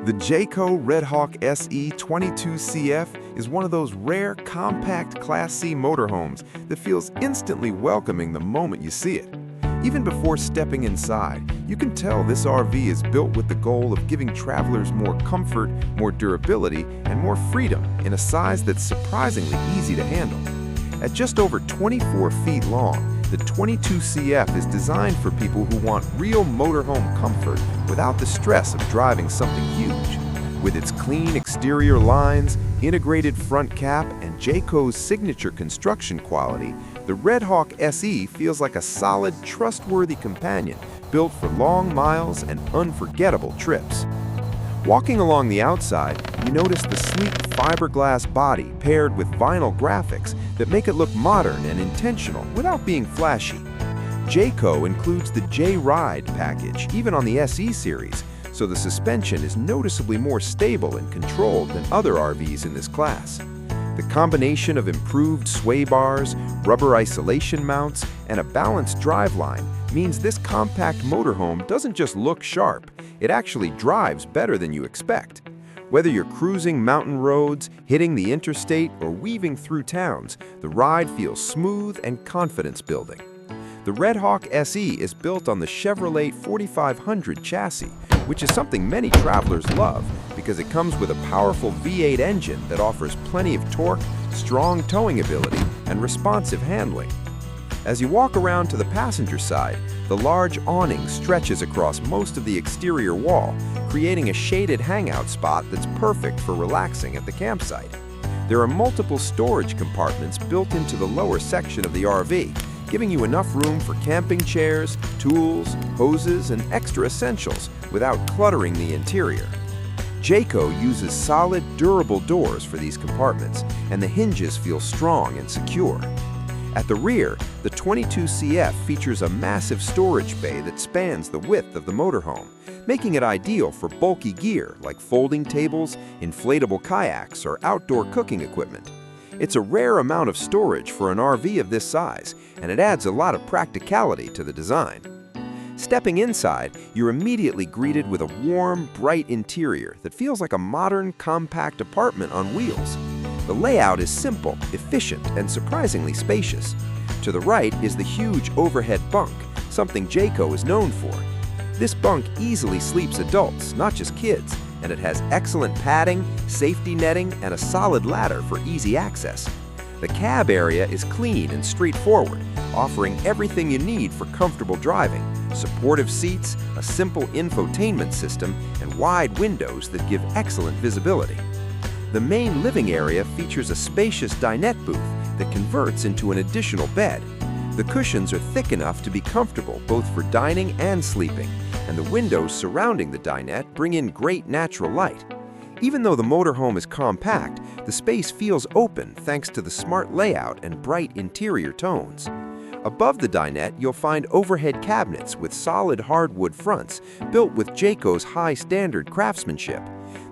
The Jayco Redhawk SE 22CF is one of those rare, compact Class C motorhomes that feels instantly welcoming the moment you see it. Even before stepping inside, you can tell this RV is built with the goal of giving travelers more comfort, more durability, and more freedom in a size that's surprisingly easy to handle. At just over 24 feet long, the 22CF is designed for people who want real motorhome comfort without the stress of driving something huge. With its clean exterior lines, integrated front cap, and Jayco's signature construction quality, the Redhawk SE feels like a solid, trustworthy companion built for long miles and unforgettable trips. Walking along the outside, you notice the sleek fiberglass body paired with vinyl graphics that make it look modern and intentional without being flashy. Jayco includes the J-Ride package, even on the SE series, so the suspension is noticeably more stable and controlled than other RVs in this class. The combination of improved sway bars, rubber isolation mounts, and a balanced driveline means this compact motorhome doesn't just look sharp, it actually drives better than you expect. Whether you're cruising mountain roads, hitting the interstate, or weaving through towns, the ride feels smooth and confidence-building. The Redhawk SE is built on the Chevrolet 4500 chassis, which is something many travelers love because it comes with a powerful V8 engine that offers plenty of torque, strong towing ability, and responsive handling. As you walk around to the passenger side, the large awning stretches across most of the exterior wall, creating a shaded hangout spot that's perfect for relaxing at the campsite. There are multiple storage compartments built into the lower section of the RV, giving you enough room for camping chairs, tools, hoses, and extra essentials without cluttering the interior. Jayco uses solid, durable doors for these compartments, and the hinges feel strong and secure. At the rear, the 22CF features a massive storage bay that spans the width of the motorhome, making it ideal for bulky gear like folding tables, inflatable kayaks, or outdoor cooking equipment. It's a rare amount of storage for an RV of this size, and it adds a lot of practicality to the design. Stepping inside, you're immediately greeted with a warm, bright interior that feels like a modern, compact apartment on wheels. The layout is simple, efficient, and surprisingly spacious. To the right is the huge overhead bunk, something Jayco is known for. This bunk easily sleeps adults, not just kids, and it has excellent padding, safety netting, and a solid ladder for easy access. The cab area is clean and straightforward, offering everything you need for comfortable driving: supportive seats, a simple infotainment system, and wide windows that give excellent visibility. The main living area features a spacious dinette booth that converts into an additional bed. The cushions are thick enough to be comfortable both for dining and sleeping, and the windows surrounding the dinette bring in great natural light. Even though the motorhome is compact, the space feels open thanks to the smart layout and bright interior tones. Above the dinette, you'll find overhead cabinets with solid hardwood fronts built with Jayco's high-standard craftsmanship.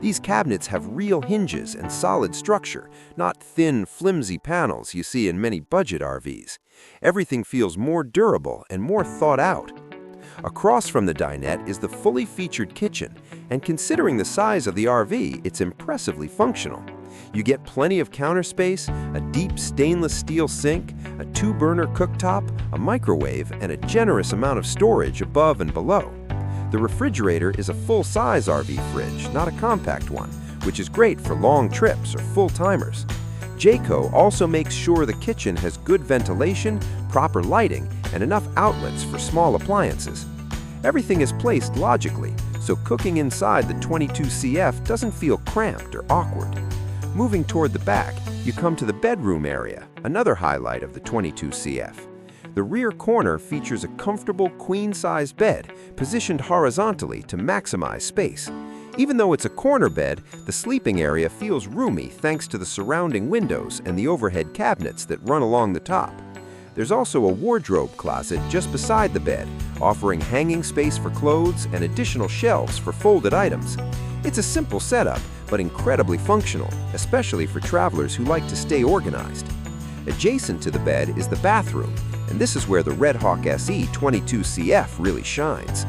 These cabinets have real hinges and solid structure, not thin, flimsy panels you see in many budget RVs. Everything feels more durable and more thought out. Across from the dinette is the fully featured kitchen, and considering the size of the RV, it's impressively functional. You get plenty of counter space, a deep stainless steel sink, a 2-burner cooktop, a microwave, and a generous amount of storage above and below. The refrigerator is a full-size RV fridge, not a compact one, which is great for long trips or full-timers. Jayco also makes sure the kitchen has good ventilation, proper lighting, and enough outlets for small appliances. Everything is placed logically, so cooking inside the 22CF doesn't feel cramped or awkward. Moving toward the back, you come to the bedroom area, another highlight of the 22CF. The rear corner features a comfortable queen-size bed positioned horizontally to maximize space. Even though it's a corner bed, the sleeping area feels roomy thanks to the surrounding windows and the overhead cabinets that run along the top. There's also a wardrobe closet just beside the bed, offering hanging space for clothes and additional shelves for folded items. It's a simple setup, but incredibly functional, especially for travelers who like to stay organized. Adjacent to the bed is the bathroom, and this is where the Redhawk SE 22CF really shines.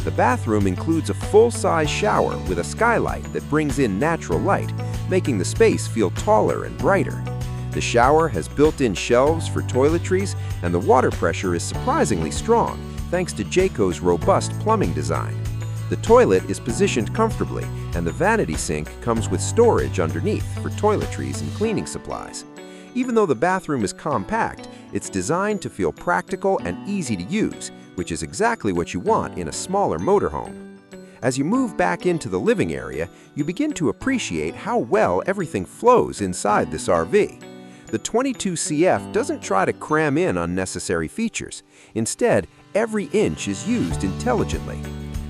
The bathroom includes a full-size shower with a skylight that brings in natural light, making the space feel taller and brighter. The shower has built-in shelves for toiletries, and the water pressure is surprisingly strong thanks to Jayco's robust plumbing design. The toilet is positioned comfortably, and the vanity sink comes with storage underneath for toiletries and cleaning supplies. Even though the bathroom is compact, it's designed to feel practical and easy to use, which is exactly what you want in a smaller motorhome. As you move back into the living area, you begin to appreciate how well everything flows inside this RV. The 22CF doesn't try to cram in unnecessary features. Instead, every inch is used intelligently.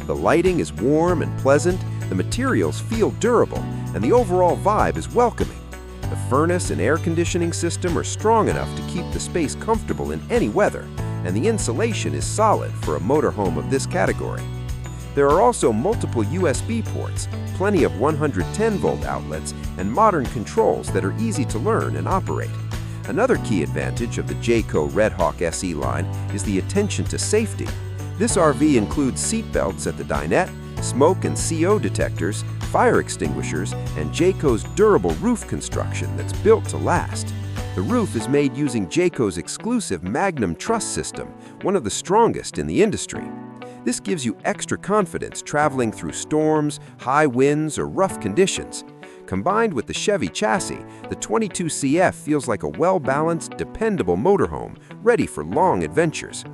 The lighting is warm and pleasant, the materials feel durable, and the overall vibe is welcoming. The furnace and air conditioning system are strong enough to keep the space comfortable in any weather, and the insulation is solid for a motorhome of this category. There are also multiple USB ports, plenty of 110-volt outlets, and modern controls that are easy to learn and operate. Another key advantage of the Jayco Redhawk SE line is the attention to safety. This RV includes seat belts at the dinette, smoke and CO detectors, fire extinguishers, and Jayco's durable roof construction that's built to last. The roof is made using Jayco's exclusive Magnum truss system, one of the strongest in the industry. This gives you extra confidence traveling through storms, high winds, or rough conditions. Combined with the Chevy chassis, the 22CF feels like a well-balanced, dependable motorhome ready for long adventures.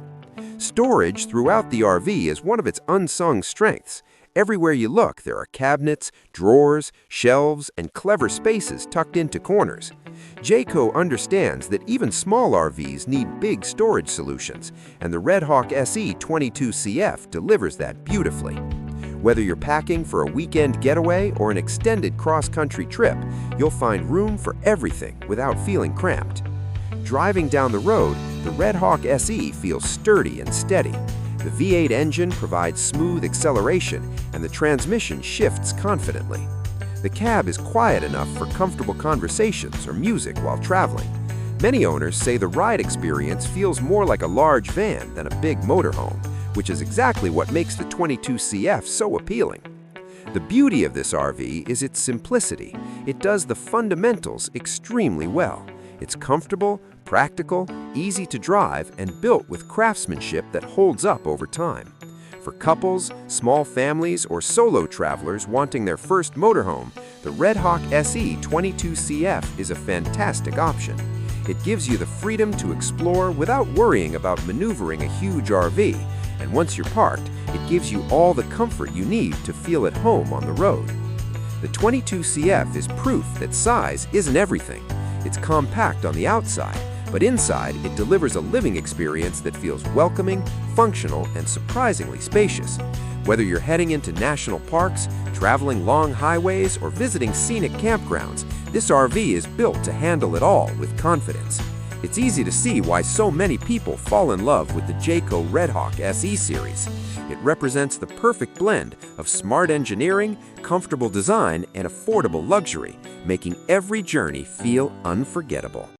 Storage throughout the RV is one of its unsung strengths. Everywhere you look, there are cabinets, drawers, shelves, and clever spaces tucked into corners. Jayco understands that even small RVs need big storage solutions, and the Redhawk SE 22CF delivers that beautifully. Whether you're packing for a weekend getaway or an extended cross-country trip, you'll find room for everything without feeling cramped. Driving down the road, the Redhawk SE feels sturdy and steady. The V8 engine provides smooth acceleration, and the transmission shifts confidently. The cab is quiet enough for comfortable conversations or music while traveling. Many owners say the ride experience feels more like a large van than a big motorhome, which is exactly what makes the 22CF so appealing. The beauty of this RV is its simplicity. It does the fundamentals extremely well. It's comfortable, practical, easy to drive, and built with craftsmanship that holds up over time. For couples, small families, or solo travelers wanting their first motorhome, the Redhawk SE 22CF is a fantastic option. It gives you the freedom to explore without worrying about maneuvering a huge RV, and once you're parked, it gives you all the comfort you need to feel at home on the road. The 22CF is proof that size isn't everything. It's compact on the outside, but inside it delivers a living experience that feels welcoming, functional, and surprisingly spacious. Whether you're heading into national parks, traveling long highways, or visiting scenic campgrounds, this RV is built to handle it all with confidence. It's easy to see why so many people fall in love with the Jayco Redhawk SE series. It represents the perfect blend of smart engineering, comfortable design, and affordable luxury, making every journey feel unforgettable.